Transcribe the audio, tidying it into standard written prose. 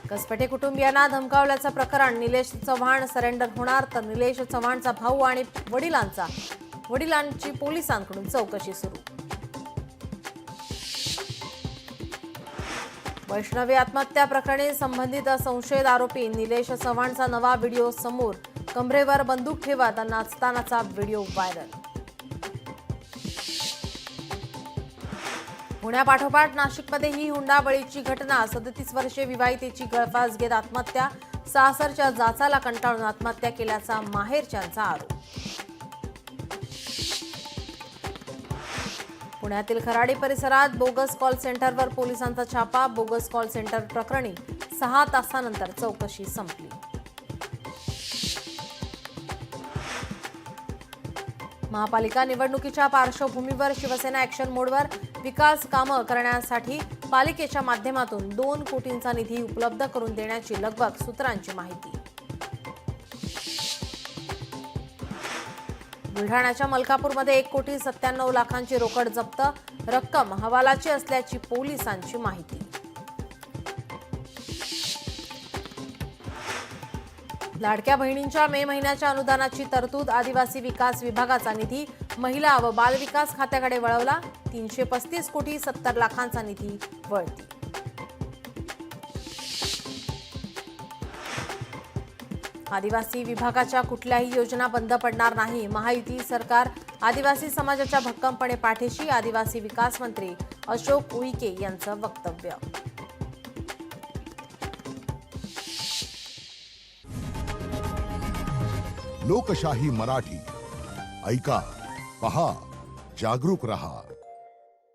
कसपटे कुटुंबियांना धमकावल्याचं प्रकरण, निलेश चव्हाण सरेंडर होणार तर निलेश चव्हाणचा भाऊ आणि वडिलांची पोलिसांकडून चौकशी सुरू। वैष्णवी आत्महत्या प्रकरणी संबंधित संशयित आरोपी निलेश चव्हाणचा नवा व्हिडिओ समोर, कमरेवर बंदूक ठेवत नाचतानाचा व्हिडिओ व्हायरल। पुण्यापाठोपाठ नाशिकमध्येही हुंडाबळीची घटना, 37 वर्षीय विवाहितेची गळफास घेत आत्महत्या, सासरच्या जाचाला कंटाळून आत्महत्या केल्याचा माहेरच्यांचा आरोप। पुण्यातील खराडी परिसरात बोगस कॉल सेंटरवर पोलिसांचा छापा, बोगस कॉल सेंटर प्रकरणी 6 तासानंतर चौकशी संपली। महापालिका निवडणुकीच्या पार्श्वभूमीवर शिवसेना ॲक्शन मोडवर, विकास कामं करण्यासाठी पालिकेच्या माध्यमातून 2 कोटींचा निधी उपलब्ध करून देण्याची लगबग, सूत्रांची माहिती। बुलढाण्याच्या मलकापूरमध्ये 1,97,00,000ची रोकड जप्त, रक्कम हवालाची असल्याची पोलिसांची माहिती। लाडक्या बहिणींच्या मे महिन्याच्या अनुदानाची तरतूद, आदिवासी विकास विभागाचा निधी महिला व बाल विकास खात्याकडे वळवला, 335,70,00,000चा निधी वळती। आदिवासी विभागाच्या कुठल्याही योजना बंद पडणार नाही, महायुती सरकार आदिवासी समाजाच्या भक्कमपणे पाठीशी, आदिवासी विकास मंत्री अशोक उईके यांचं वक्तव्य। लोकशाही मराठी, ऐका, पहा, जागरूक रहा।